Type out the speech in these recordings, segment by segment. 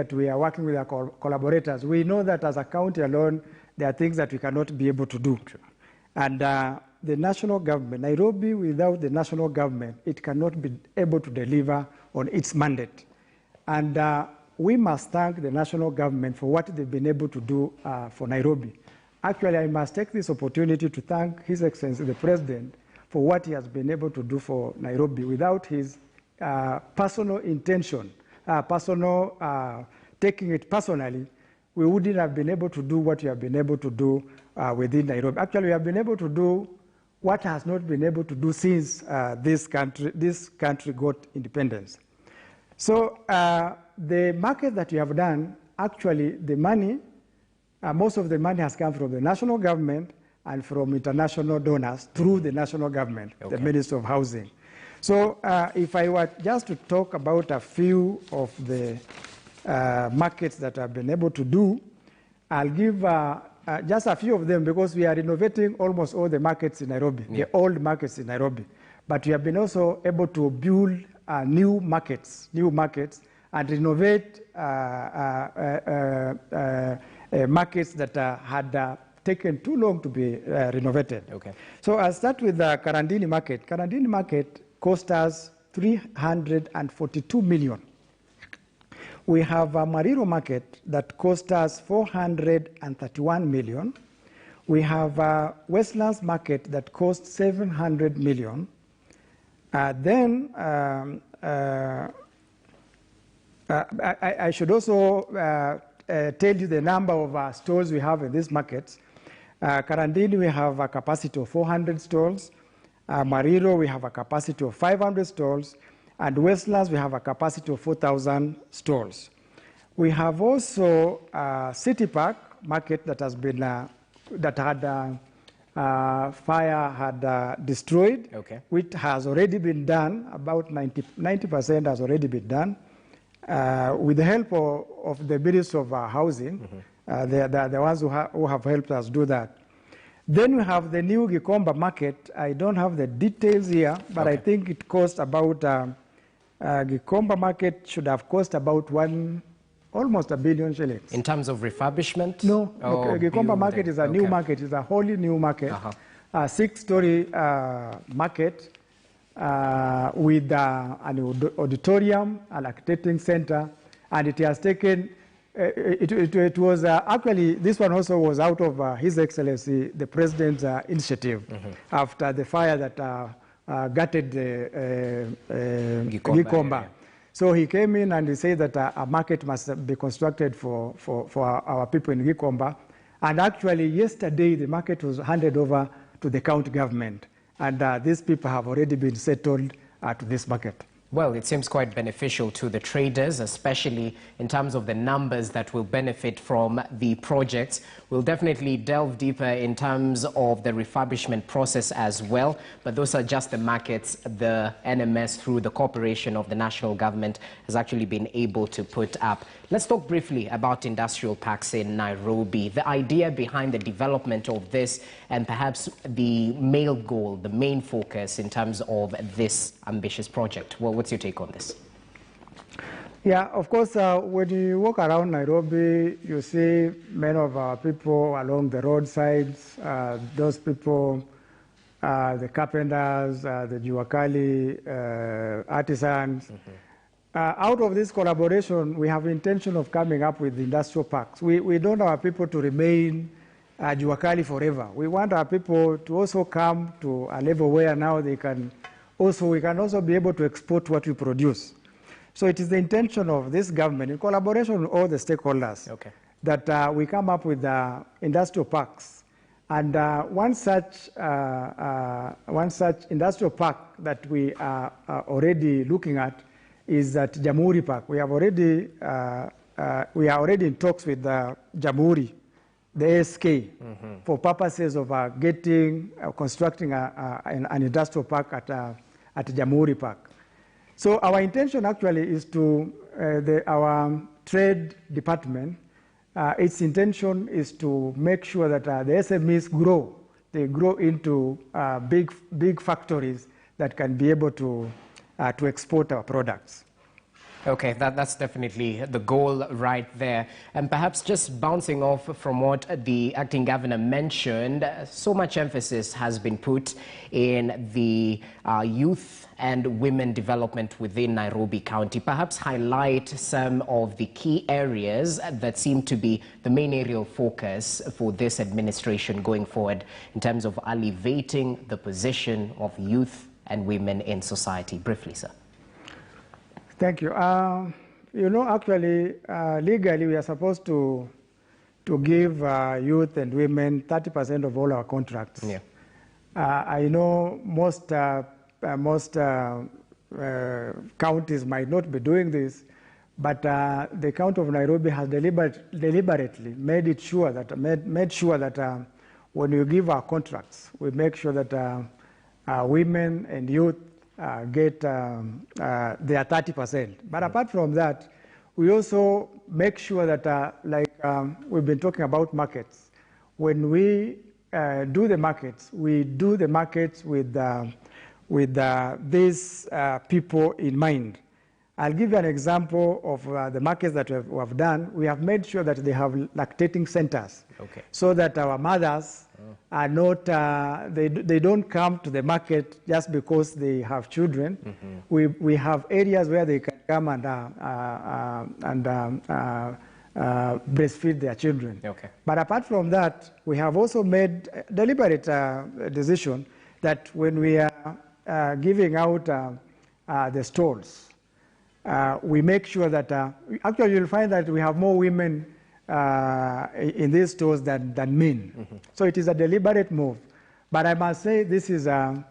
that we are working with our collaborators. We know that as a county alone, there are things that we cannot be able to do. And the national government, Nairobi, without the national government, it cannot be able to deliver on its mandate. And we must thank the national government for what they've been able to do for Nairobi. Actually, I must take this opportunity to thank His Excellency the President for what he has been able to do for Nairobi. Without his personal intention, taking it personally, we wouldn't have been able to do what we have been able to do within Nairobi. Actually, we have been able to do what has not been able to do since this country got independence. So the market that we have done, actually the money, most of the money has come from the national government and from international donors through the national government, the Ministry of Housing. So if I were just to talk about a few of the markets that I've been able to do, I'll give just a few of them because we are renovating almost all the markets in Nairobi, the old markets in Nairobi. But we have been also able to build new markets and renovate markets that had taken too long to be renovated. So I'll start with the Karandini market. Karandini market cost us 342 million. We have a Mwariro market that cost us 431 million. We have a Westlands Market that cost 700 million. Then I should also tell you the number of stores we have in these markets. Karandini, we have a capacity of 400 stalls. Mwariro, we have a capacity of 500 stalls. And Westlands, we have a capacity of 4,000 stalls. We have also City Park market that has been, that had fire had destroyed, which has already been done, about 90% has already been done. With the help of the Ministry of Housing, they are the ones who have helped us do that. Then we have the new Gikomba market. I don't have the details here, but I think it cost about, Gikomba market should have cost about almost 1 billion shillings. In terms of refurbishment? No, Gikomba market is a new market, it's a wholly new market, a 6-story market with an auditorium, an architecting center, and it has taken, it was actually, this one also was out of His Excellency, the President's initiative after the fire that gutted Gikomba. So he came in and he said that a market must be constructed for our people in Gikomba. And actually, yesterday, the market was handed over to the county government. And these people have already been settled to this market. Well, it seems quite beneficial to the traders, especially in terms of the numbers that will benefit from the projects. We'll definitely delve deeper in terms of the refurbishment process as well, but those are just the markets the NMS, through the cooperation of the national government, has actually been able to put up. Let's talk briefly about industrial parks in Nairobi, the idea behind the development of this, and perhaps the main goal, the main focus in terms of this ambitious project. Well, what's your take on this? Yeah, of course, when you walk around Nairobi, you see many of our people along the roadsides, those people, the carpenters, the juakali, artisans. Out of this collaboration, we have intention of coming up with industrial parks. We don't want our people to remain juakali forever. We want our people to also come to a level where now we can also be able to export what we produce. So it is the intention of this government, in collaboration with all the stakeholders, that we come up with industrial parks. And one such industrial park that we are already looking at is at Jamhuri Park. We are already in talks with Jamhuri, the ASK, for purposes of constructing an industrial park at Jamhuri Park. So our intention actually is to, our trade department, its intention is to make sure that the SMEs grow. They grow into big factories that can be able to export our products. Okay, that's definitely the goal right there. And perhaps just bouncing off from what the acting governor mentioned, so much emphasis has been put in the youth and women development within Nairobi County. Perhaps highlight some of the key areas that seem to be the main area of focus for this administration going forward in terms of elevating the position of youth and women in society. Briefly, sir. Thank you. Actually, legally, we are supposed to give youth and women 30% of all our contracts. Yeah. I know most counties might not be doing this, but the County of Nairobi has deliberately made sure that when we give our contracts, we make sure that women and youth get their 30%. But apart from that, we also make sure that, we've been talking about markets. When we do the markets, we do the markets with these people in mind. I'll give you an example of the markets that we have done. We have made sure that they have lactating centers, okay, so that our mothers are not, they don't come to the market just because they have children. Mm-hmm. We have areas where they can come and breastfeed their children. Okay. But apart from that, we have also made a deliberate decision that when we are giving out the stalls, we make sure that, actually you'll find that we have more women in these stores than men. Mm-hmm. So it is a deliberate move. But I must say this is a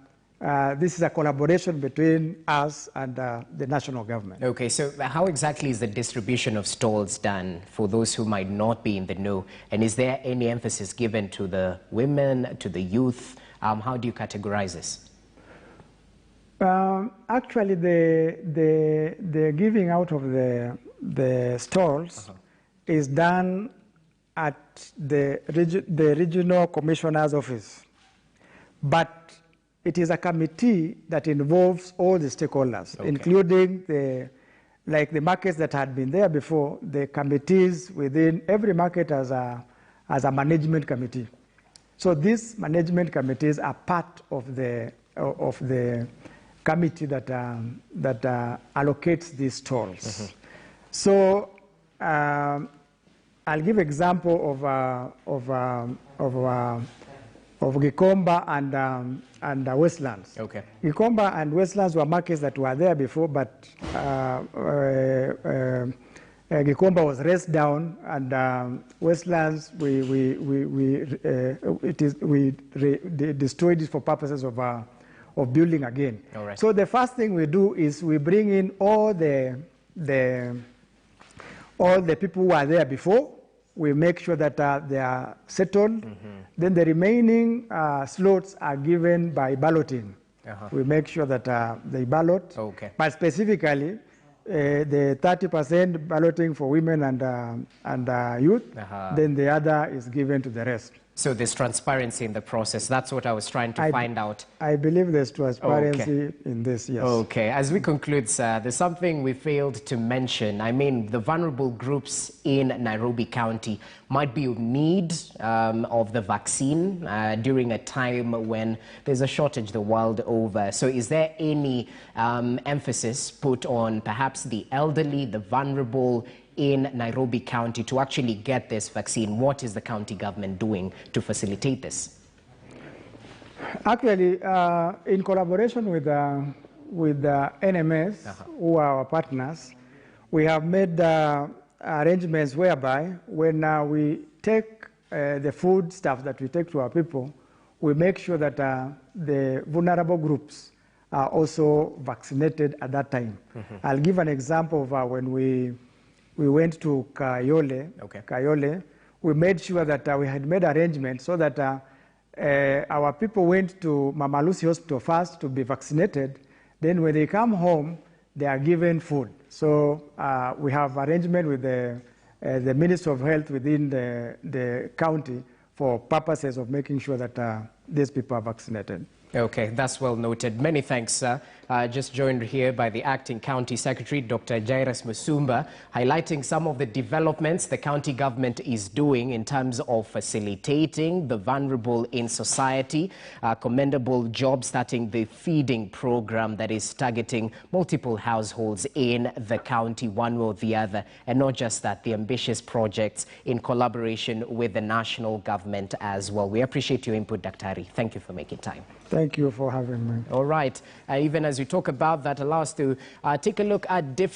collaboration between us and the national government. Okay, so how exactly is the distribution of stalls done for those who might not be in the know? And is there any emphasis given to the women, to the youth? How do you categorize this? Actually, the giving out of the stalls is done at the regional commissioner's office. But it is a committee that involves all the stakeholders, okay, including the markets that had been there before. The committees within every market as a management committee. So these management committees are part of the committee that allocates these stalls. Mm-hmm. So I'll give example of Gikomba and Westlands. Okay. Gikomba and Westlands were markets that were there before, but Gikomba was raised down, and Westlands we destroyed it for purposes of building again. All right. So the first thing we do is we bring in all the people who are there before. We make sure that they are settled. Mm-hmm. Then the remaining slots are given by balloting. We make sure that they ballot. Okay. But specifically, the 30% balloting for women and youth, then the other is given to the rest. So there's transparency in the process. That's what I was trying to find out. I believe there's transparency in this, yes. Okay. As we conclude, sir, there's something we failed to mention. I mean, the vulnerable groups in Nairobi County might be in need of the vaccine during a time when there's a shortage the world over. So is there any emphasis put on perhaps the elderly, the vulnerable in Nairobi County to actually get this vaccine? What is the county government doing to facilitate this? Actually, in collaboration with NMS, who are our partners, we have made arrangements whereby when we take the food stuff that we take to our people, we make sure that the vulnerable groups are also vaccinated at that time. Mm-hmm. I'll give an example of when we went to Kayole. Okay. Kayole, we made sure that we had made arrangements so that our people went to Mama Lucy Hospital first to be vaccinated. Then when they come home, they are given food. So we have arrangement with the Ministry of Health within the county for purposes of making sure that these people are vaccinated. Okay, that's well noted. Many thanks, sir. just joined here by the Acting County Secretary, Dr. Jairus Musumba, highlighting some of the developments the county government is doing in terms of facilitating the vulnerable in society. Commendable job starting the feeding program that is targeting multiple households in the county, one way or the other. And not just that, the ambitious projects in collaboration with the national government as well. We appreciate your input, Daktari. Thank you for making time. Thank you for having me. All right. Even as we talk about that, allow us to take a look at different